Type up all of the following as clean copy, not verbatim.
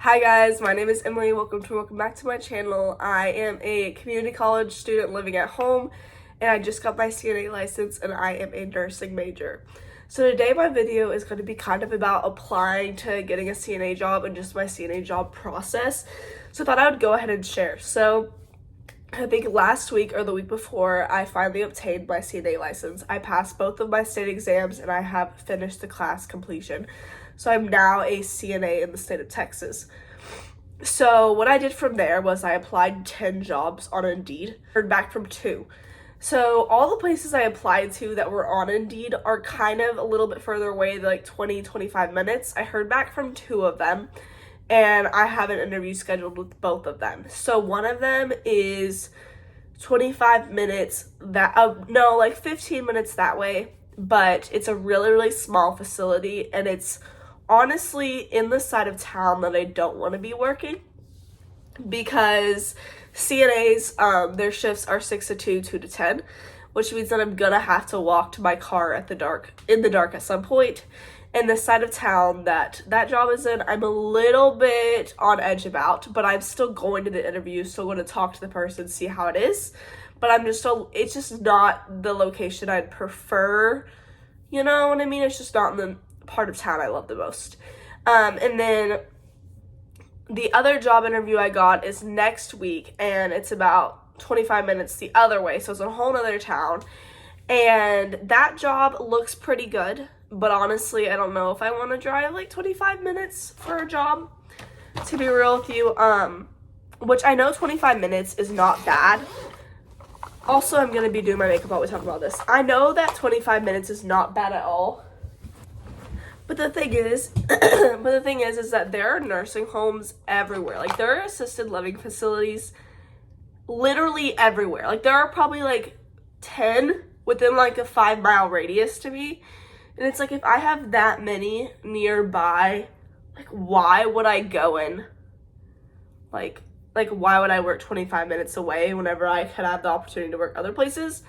Hi guys, my name is Emily. Welcome back to my channel. I am a community college student living at home, and I just got my CNA license, and I am a nursing major. So today my video is going to be kind of about applying to getting a CNA job and just my CNA job process. So I thought I would go ahead and share. So I think last week or the week before, I finally obtained my CNA license. I passed both of my state exams and I have finished the class completion. So I'm now a CNA in the state of Texas. So what I did from there was I applied 10 jobs on Indeed, heard back from 2. So all the places I applied to that were on Indeed are kind of a little bit further away, like 20-25 minutes. I heard back from 2 of them, and I have an interview scheduled with both of them. So one of them is 25 minutes like 15 minutes that way, but it's a really small facility, and it's honestly in the side of town that I don't want to be working, because CNAs, their shifts are 6 to 2, 2 to 10, which means that I'm gonna have to walk to my car in the dark at some point. And the side of town that job is in, I'm a little bit on edge about, but I'm still going to the interview, still going to talk to the person, see how it is. But it's just not the location I'd prefer, you know what I mean? It's just not in the part of town I love the most. And then the other job interview I got is next week, and it's about 25 minutes the other way, so it's a whole other town. And that job looks pretty good, but honestly, I don't know if I want to drive like 25 minutes for a job, to be real with you. Which I know 25 minutes is not bad. Also, I'm going to be doing my makeup while we talk about this. I know that 25 minutes is not bad at all. But the thing is that there are nursing homes everywhere. Like, there are assisted living facilities literally everywhere. Like, there are probably like 10 within like a 5-mile radius to me. And it's like, if I have that many nearby, like, why would I go in? Like why would I work 25 minutes away whenever I could have the opportunity to work other places?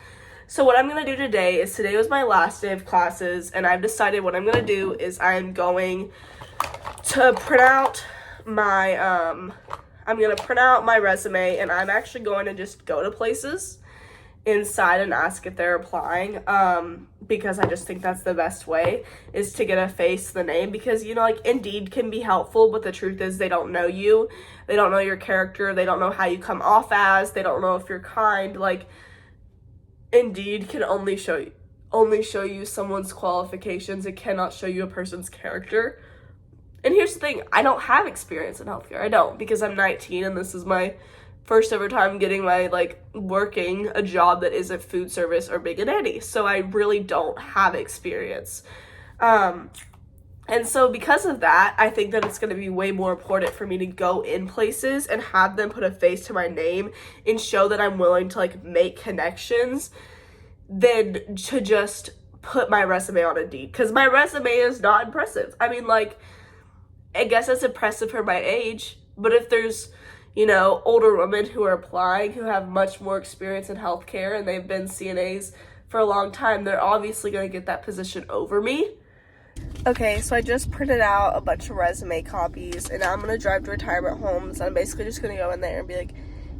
So what I'm going to do today was my last day of classes, and I've decided what I'm going to do is I'm going to print out my, resume, and I'm actually going to just go to places inside and ask if they're applying, because I just think that's the best way, is to get a face to the name, because, you know, like, Indeed can be helpful, but the truth is they don't know you, they don't know your character, they don't know how you come off as, they don't know if you're kind. Like, Indeed can only show you someone's qualifications. It cannot show you a person's character. And here's the thing, I don't have experience in healthcare. I don't, because I'm 19 and this is my first ever time getting my, working a job that isn't food service or big and nanny. So I really don't have experience. And so because of that, I think that it's going to be way more important for me to go in places and have them put a face to my name and show that I'm willing to, make connections than to just put my resume on Indeed. Because my resume is not impressive. I mean, I guess it's impressive for my age, but if there's, older women who are applying who have much more experience in healthcare and they've been CNAs for a long time, they're obviously going to get that position over me. Okay, so I just printed out a bunch of resume copies, and now I'm going to drive to retirement homes. I'm basically just going to go in there and be like,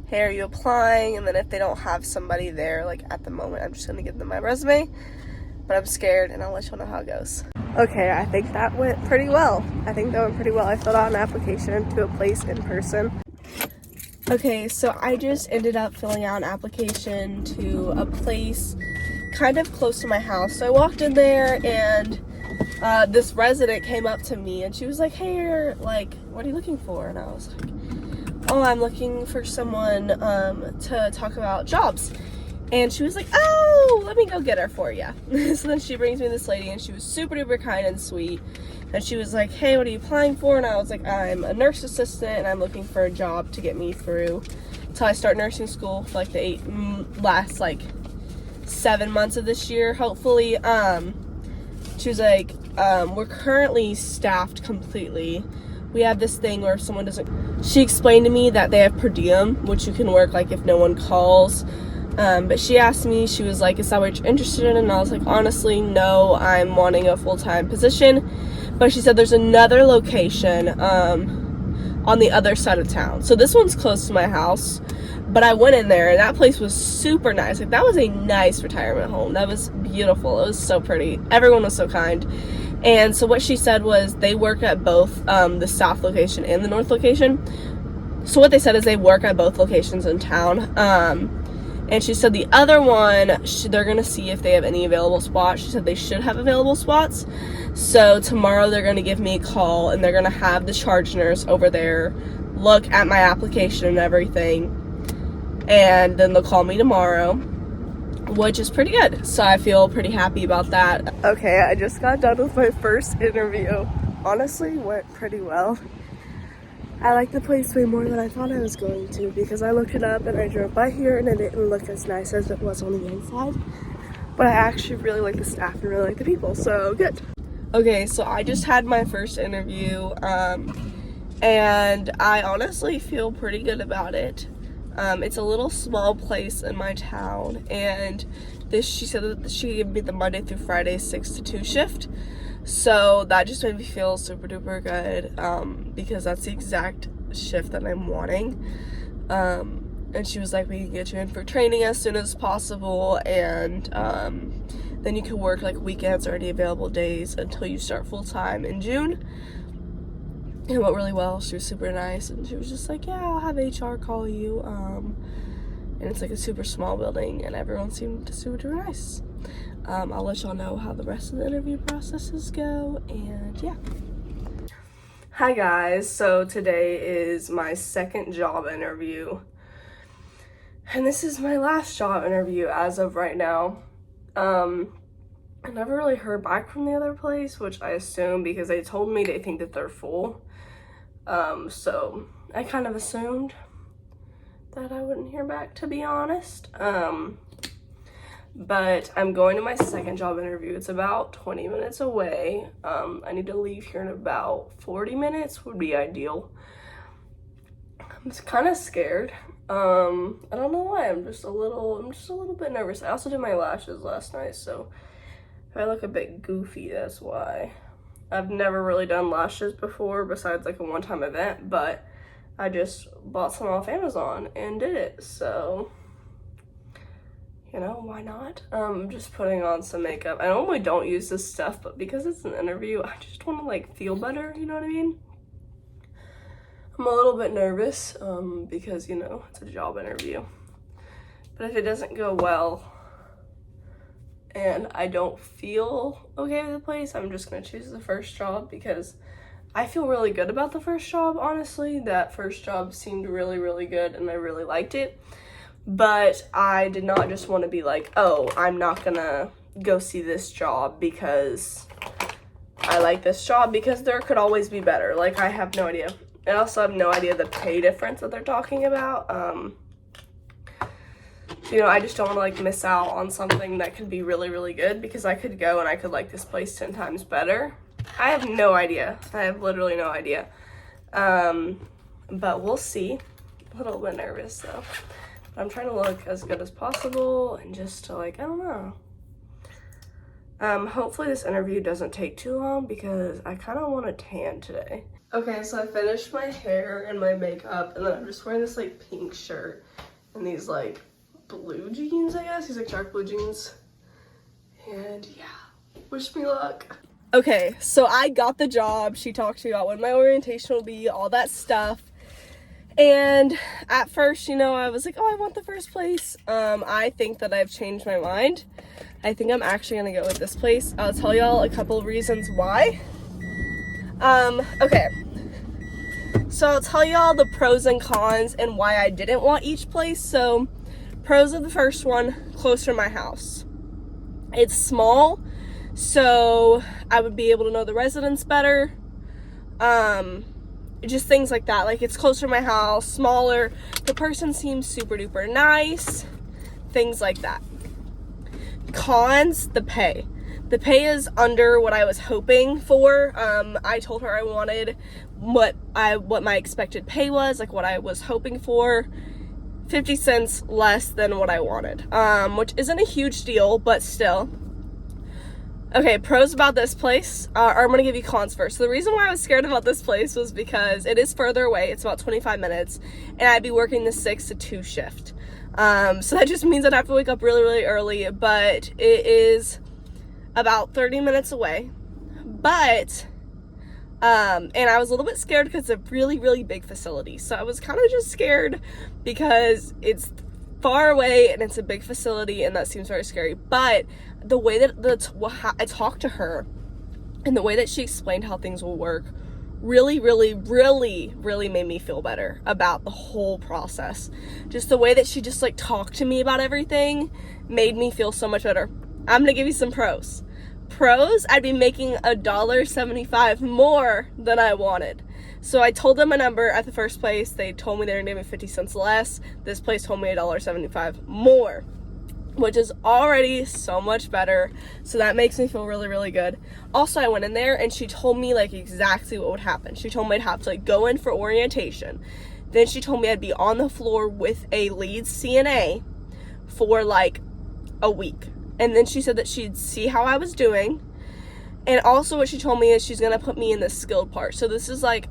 hey, are you applying? And then if they don't have somebody there, at the moment, I'm just going to give them my resume. But I'm scared, and I'll let you know how it goes. Okay, I think that went pretty well. I filled out an application to a place in person. Okay, so I just ended up filling out an application to a place kind of close to my house. So I walked in there, and this resident came up to me, and she was like, hey, what are you looking for? And I was like, oh, I'm looking for someone to talk about jobs. And she was like, oh, let me go get her for you. So then she brings me this lady, and she was super duper kind and sweet. And she was like, hey, what are you applying for? And I was like, I'm a nurse assistant, and I'm looking for a job to get me through till I start nursing school for the last 7 months of this year, hopefully. She was like, we're currently staffed completely. We have this thing where if someone doesn't... She explained to me that they have per diem, which you can work, if no one calls. But she asked me, she was like, is that what you're interested in? And I was like, honestly, no, I'm wanting a full-time position. But she said there's another location on the other side of town. So this one's close to my house, but I went in there and that place was super nice. Like, that was a nice retirement home. That was beautiful. It was so pretty. Everyone was so kind. And so what she said was they work at both the south location and the north location. So what they said is they work at both locations in town. And she said the other one, they're going to see if they have any available spots. She said they should have available spots. So tomorrow they're going to give me a call and they're going to have the charge nurse over there look at my application and everything. And then they'll call me tomorrow, which is pretty good. So I feel pretty happy about that. Okay, I just got done with my first interview. Honestly, went pretty well. I like the place way more than I thought I was going to, because I looked it up and I drove by here and it didn't look as nice as it was on the inside. But I actually really like the staff and really like the people, so good. Okay, so I just had my first interview, and I honestly feel pretty good about it. It's a little small place in my town, and she said that she gave me the Monday through Friday 6 to 2 shift. So that just made me feel super duper good, because that's the exact shift that I'm wanting. And she was like, we can get you in for training as soon as possible, and then you can work like weekends or any available days until you start full-time in June. It went really well. She was super nice, and she was just like, yeah, I'll have HR call you. And it's like a super small building, and everyone seemed super nice. I'll let y'all know how the rest of the interview processes go, and yeah. Hi guys, so today is my second job interview, and this is my last job interview as of right now. I never really heard back from the other place, which I assume because they told me they think that they're full. So I kind of assumed that I wouldn't hear back, to be honest. But I'm going to my second job interview. It's about 20 minutes away. I need to leave here in about 40 minutes would be ideal. I'm kind of scared. I don't know why. I'm just a little bit nervous. I also did my lashes last night, so if I look a bit goofy, that's why. I've never really done lashes before besides like a one-time event, but I just bought some off Amazon and did it, so you know, why not? I'm just putting on some makeup. I normally don't use this stuff, but because it's an interview, I just want to like feel better, you know what I mean? I'm a little bit nervous, because, you know, it's a job interview. But if it doesn't go well and I don't feel okay with the place, I'm just gonna choose the first job because I feel really good about the first job, honestly. That first job seemed really good and I really liked it. But I did not just want to be like, oh, I'm not gonna go see this job because I like this job, because there could always be better. Like, I have no idea. I also have no idea the pay difference that they're talking about. You know, I just don't want to like miss out on something that could be really good, because I could go and I could like this place 10 times better. I have no idea. I have literally no idea. But we'll see. A little bit nervous though. I'm trying to look as good as possible and just to like, I don't know. Hopefully this interview doesn't take too long because I kind of want to tan today. Okay, so I finished my hair and my makeup, and then I'm just wearing this like pink shirt and these like blue jeans, I guess. These like dark blue jeans. And yeah, wish me luck. Okay, so I got the job. She talked to me about when my orientation will be, all that stuff. And at first, you know, I was like, oh, I want the first place. I think that I've changed my mind. I think I'm actually gonna go with this place. I'll tell y'all a couple of reasons why. Okay. So I'll tell y'all the pros and cons and why I didn't want each place. So pros of the first one, closer to my house. It's small, so I would be able to know the residents better. Just things like that. Like, it's closer to my house, smaller. The person seems super duper nice. Things like that. Cons, the pay. The pay is under what I was hoping for. I told her I wanted what my expected pay was, like what I was hoping for. 50 cents less than what I wanted, which isn't a huge deal, but still. Okay, pros about this place, or I'm gonna give you cons first. So the reason why I was scared about this place was because it is further away. It's about 25 minutes, and I'd be working the 6 to 2 shift. So that just means I'd have to wake up really, really early, but it is about 30 minutes away. But, and I was a little bit scared because it's a really, really big facility. So I was kind of just scared because it's far away and it's a big facility, and that seems very scary. But the way that I talked to her and the way that she explained how things will work really, really, really, really made me feel better about the whole process. Just the way that she just like talked to me about everything made me feel so much better. I'm gonna give you some pros. I'd be making $1.75 more than I wanted. So I told them a number at the first place. They told me they were gonna give me 50 cents less. This place told me $1.75 more, which is already so much better. So that makes me feel really, really good. Also, I went in there and she told me like exactly what would happen. She told me I'd have to like go in for orientation. Then she told me I'd be on the floor with a lead CNA for like a week. And then she said that she'd see how I was doing. And also what she told me is she's gonna put me in the skilled part. So this is like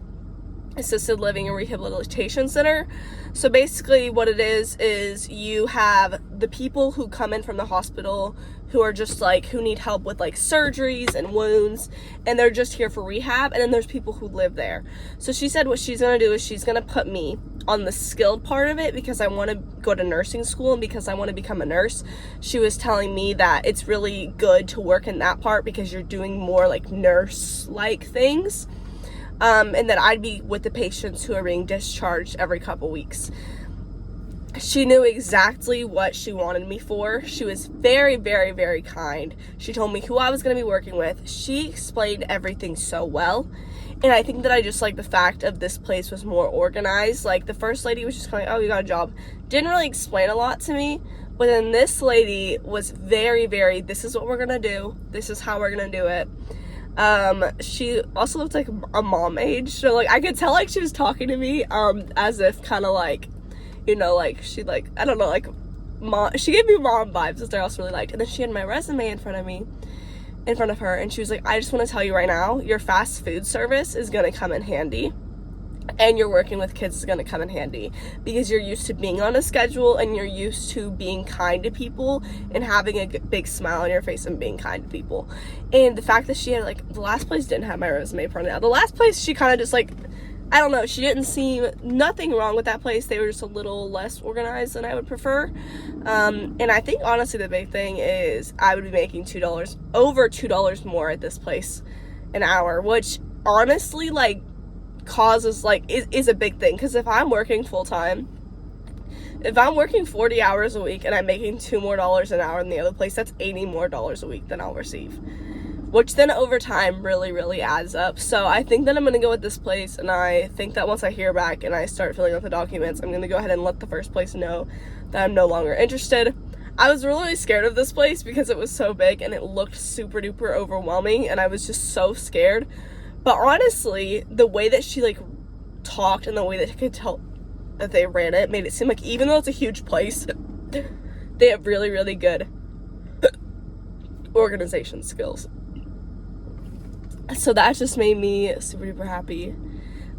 assisted living and rehabilitation center. So basically what it is you have the people who come in from the hospital who are just like, who need help with like surgeries and wounds, and they're just here for rehab, and then there's people who live there. So she said what she's gonna do is she's gonna put me on the skilled part of it because I want to go to nursing school and because I want to become a nurse. She was telling me that it's really good to work in that part because you're doing more like nurse-like things. And that I'd be with the patients who are being discharged every couple weeks. She knew exactly what she wanted me for. She was very, very, very kind. She told me who I was going to be working with. She explained everything so well. And I think that I just like the fact of this place was more organized. Like the first lady was just kind of like, oh, you got a job. Didn't really explain a lot to me. But then this lady was very, very, this is what we're going to do. This is how we're going to do it. She also looked like a mom age, so like I could tell like she was talking to me as if kind of like, you know, like she like, I don't know, like mom, she gave me mom vibes, which I also really liked. And then she had my resume in front of her, and she was like, I just want to tell you right now, your fast food service is gonna come in handy, and you're working with kids is going to come in handy because you're used to being on a schedule and you're used to being kind to people and having a big smile on your face and being kind to people. And the fact that she had like, the last place didn't have my resume printed out. The last place she kind of just like, I don't know, she didn't see nothing wrong with that place. They were just a little less organized than I would prefer. And I think honestly the big thing is I would be making over $2 more at this place an hour, which honestly like causes like is a big thing, because if I'm working full-time, if I'm working 40 hours a week and I'm making $2 more an hour in the other place, that's $80 more a week than I'll receive, which then over time really, really adds up. So I think that I'm gonna go with this place, and I think that once I hear back and I start filling out the documents, I'm gonna go ahead and let the first place know that I'm no longer interested. I was really scared of this place because it was so big and it looked super duper overwhelming, and I was just so scared. But honestly, the way that she like talked and the way that you could tell that they ran it made it seem like even though it's a huge place, they have really, really good organization skills. So that just made me super duper happy.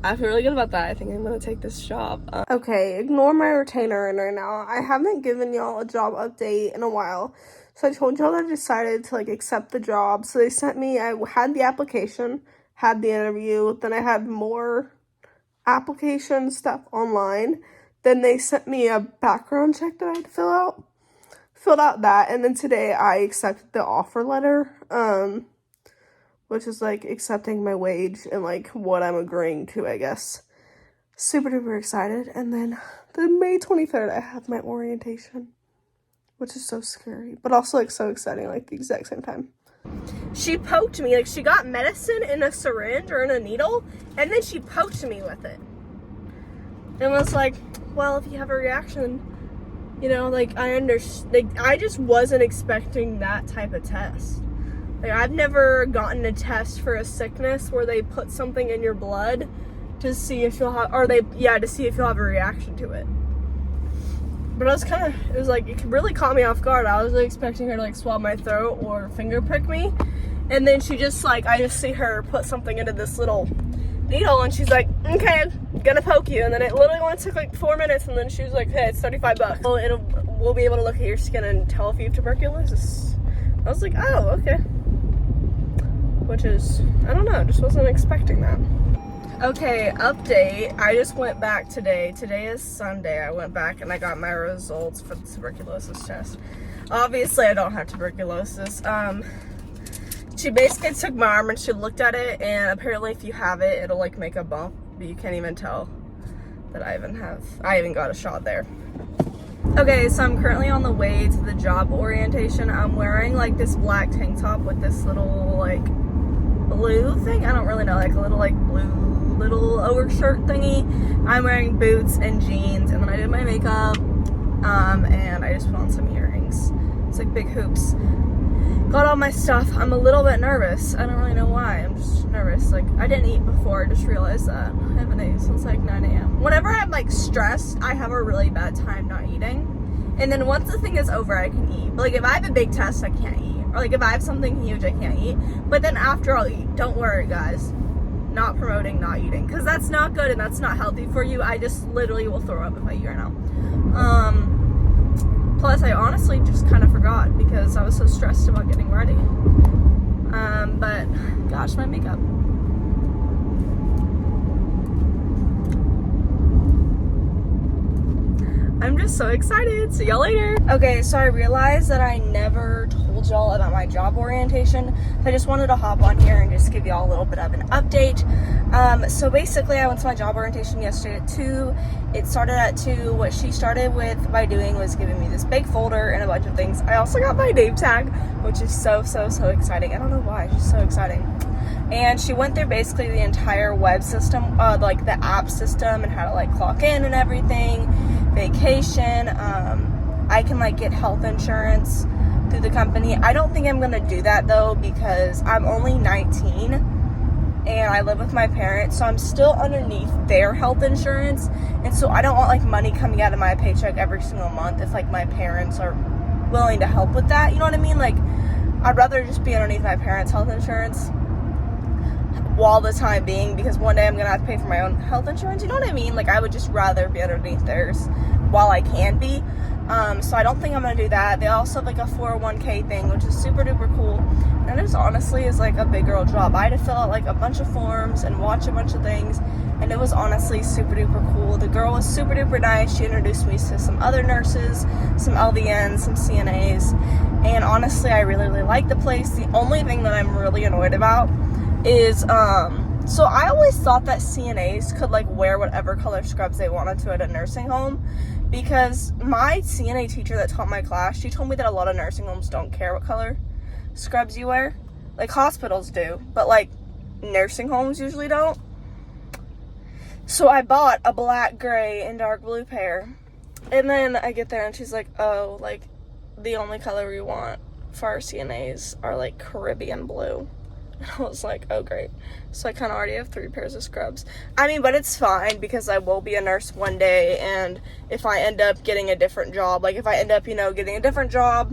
I feel really good about that. I think I'm gonna take this job. Okay, ignore my retainer right now. I haven't given y'all a job update in a while. So I told y'all that I decided to like accept the job. So they sent me, I had the application, had the interview, then I had more application stuff online. Then they sent me a background check that I had to fill out. Filled out that, and then today I accepted the offer letter, which is like accepting my wage and like what I'm agreeing to, I guess. Super duper excited. And then the May 23rd, I have my orientation, which is so scary, but also like so exciting, like the exact same time. She poked me, like she got medicine in a syringe or in a needle, and then she poked me with it. And was like, well, if you have a reaction, you know, like I understand. Like, I just wasn't expecting that type of test. Like, I've never gotten a test for a sickness where they put something in your blood to see if you'll have, to see if you'll have a reaction to it. But I was it was like, it really caught me off guard. I was really expecting her to like swab my throat or finger prick me. And then she just like, I just see her put something into this little needle and she's like, okay, gonna poke you. And then it literally only took like 4 minutes and then she was like, hey, it's $35. Well, we'll be able to look at your skin and tell if you have tuberculosis. I was like, oh, okay. Which is, I don't know, just wasn't expecting that. Okay, update. I just went back today. Today is Sunday. I went back and I got my results for the tuberculosis test. Obviously, I don't have tuberculosis. She basically took my arm and she looked at it, and apparently if you have it, it'll like make a bump, but you can't even tell that I even got a shot there. Okay, so I'm currently on the way to the job orientation. I'm wearing like this black tank top with this little like blue thing. I don't really know, like a little like blue little overshirt thingy. I'm wearing boots and jeans, and then I did my makeup, and I just put on some earrings. It's like big hoops. Got all my stuff. I'm a little bit nervous. I don't really know why. I'm just nervous. Like, I didn't eat before. I just realized that. I haven't ate since like 9 a.m. Whenever I'm like stressed, I have a really bad time not eating. And then once the thing is over, I can eat. But like if I have a big test, I can't eat. Or like if I have something huge, I can't eat. But then after I'll eat. Don't worry, guys. Not promoting not eating. Because that's not good and that's not healthy for you. I just literally will throw up if I eat right now. Plus, I honestly just kind of forgot because I was so stressed about getting ready. But gosh, my makeup. I'm just so excited. See y'all later. Okay, so I realized that I never told y'all about my job orientation. So I just wanted to hop on here and just give y'all a little bit of an update. So basically I went to my job orientation yesterday at 2. It started at 2. What she started with by doing was giving me this big folder and a bunch of things. I also got my name tag, which is so exciting. I don't know why, it's just so exciting. And she went through basically the entire web system, like the app system and how to like clock in and everything. Vacation, I can like get health insurance through the company. I don't think I'm gonna do that though because I'm only 19 and I live with my parents, so I'm still underneath their health insurance, and so I don't want like money coming out of my paycheck every single month if like my parents are willing to help with that, you know what I mean? Like I'd rather just be underneath my parents' health insurance while the time being, because one day I'm gonna have to pay for my own health insurance, you know what I mean? Like I would just rather be underneath theirs while I can be. So I don't think I'm gonna do that. They also have like a 401k thing, which is super duper cool. And it just honestly is like a big girl job. I had to fill out like a bunch of forms and watch a bunch of things, and it was honestly super duper cool. The girl was super duper nice. She introduced me to some other nurses, some LVNs, some CNAs, and honestly I really like the place. The only thing that I'm really annoyed about is so I always thought that CNAs could like wear whatever color scrubs they wanted to at a nursing home, because my CNA teacher that taught my class, she told me that a lot of nursing homes don't care what color scrubs you wear. Like hospitals do, but like nursing homes usually don't. So I bought a black, gray, and dark blue pair, and then I get there and she's like, oh, like the only color we want for our CNAs are like Caribbean blue. I was like, oh great. So I kind of already have 3 pairs of scrubs. I mean, but it's fine because I will be a nurse one day, and if I end up getting a different job, like if I end up, you know, getting a different job,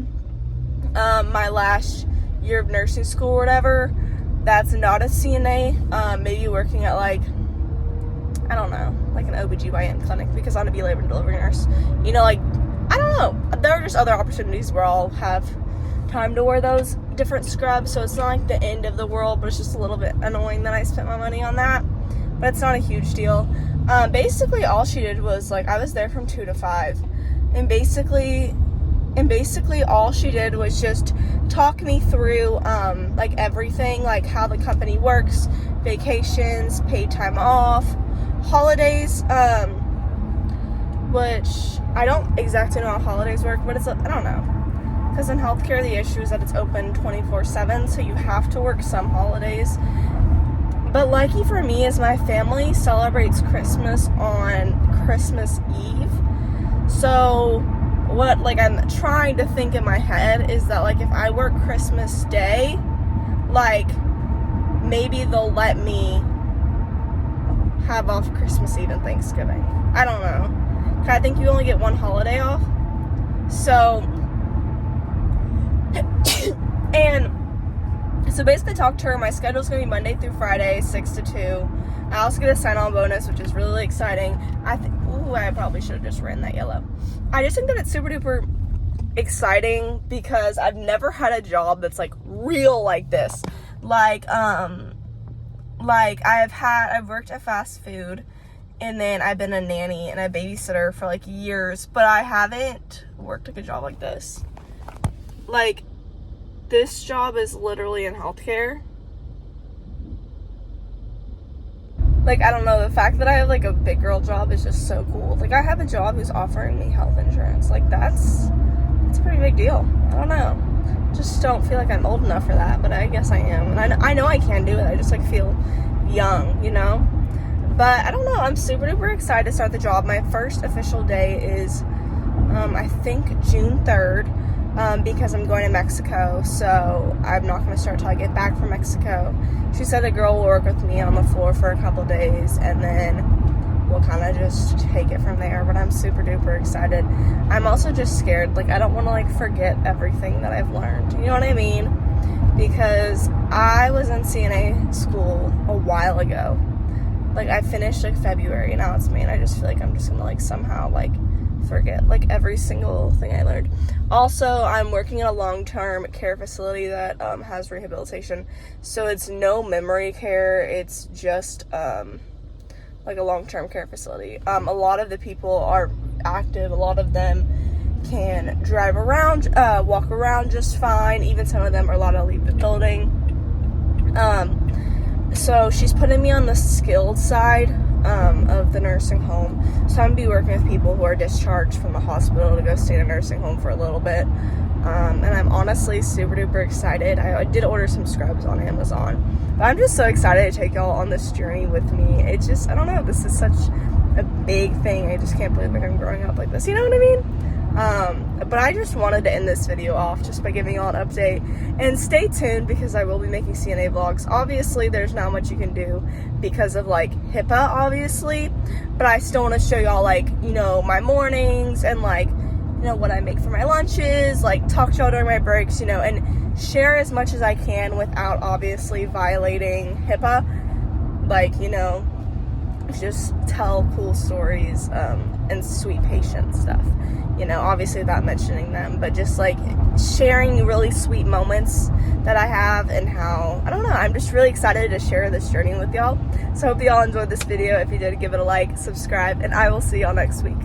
my last year of nursing school or whatever, that's not a CNA, maybe working at like, I don't know, like an OBGYN clinic, because I'm gonna be a labor and delivery nurse. You know, like, I don't know. There are just other opportunities where I'll have time to wear those different scrubs, so it's not like the end of the world, but it's just a little bit annoying that I spent my money on that, but it's not a huge deal. Basically all she did was like, I was there from 2 to 5, and basically all she did was just talk me through like everything, like how the company works, vacations, paid time off, holidays, which I don't exactly know how holidays work, but it's, I don't know. Because in healthcare, the issue is that it's open 24/7, so you have to work some holidays. But lucky for me is my family celebrates Christmas on Christmas Eve. So what like I'm trying to think in my head is that like if I work Christmas Day, like maybe they'll let me have off Christmas Eve and Thanksgiving. I don't know. I think you only get one holiday off. So basically talked to her. My schedule's gonna be Monday through Friday, 6 to 2. I also get a sign-on bonus, which is really exciting. I probably should have just ran that yellow. I just think that it's super duper exciting because I've never had a job that's like real like this. Like I've worked at fast food, and then I've been a nanny and a babysitter for like years, but I haven't worked like a job like this. Like, this job is literally in healthcare. Like, I don't know, the fact that I have like a big girl job is just so cool. Like, I have a job who's offering me health insurance. Like, that's a pretty big deal. I don't know. Just don't feel like I'm old enough for that, but I guess I am. And I know I can do it. I just like feel young, you know? But I don't know, I'm super duper excited to start the job. My first official day is, I think June 3rd, because I'm going to Mexico, so I'm not going to start till I get back from Mexico. She said a girl will work with me on the floor for a couple days, and then we'll kind of just take it from there, but I'm super duper excited. I'm also just scared, like, I don't want to, like, forget everything that I've learned, you know what I mean? Because I was in CNA school a while ago. Like, I finished, like, February, and now it's May, and I just feel like I'm just gonna, like, somehow, like, forget, like, every single thing I learned. Also, I'm working in a long-term care facility that has rehabilitation, so it's no memory care, it's just, like, a long-term care facility. A lot of the people are active, a lot of them can drive around, walk around just fine, even some of them are allowed to leave the building. So she's putting me on the skilled side of the nursing home. So I'm going to be working with people who are discharged from the hospital to go stay in a nursing home for a little bit. And I'm honestly super duper excited. I did order some scrubs on Amazon. But I'm just so excited to take y'all on this journey with me. It's just, I don't know, this is such a big thing. I just can't believe like I'm growing up like this. You know what I mean? But I just wanted to end this video off just by giving y'all an update, and stay tuned because I will be making CNA vlogs. Obviously there's not much you can do because of like HIPAA, obviously, but I still want to show y'all, like, you know, my mornings and like, you know, what I make for my lunches, like talk to y'all during my breaks, you know, and share as much as I can without obviously violating HIPAA. Like, you know, just tell cool stories and sweet patient stuff, you know, obviously without mentioning them, but just like sharing really sweet moments that I have and how, I don't know, I'm just really excited to share this journey with y'all. So I hope y'all enjoyed this video. If you did, give it a like, subscribe, and I will see y'all next week.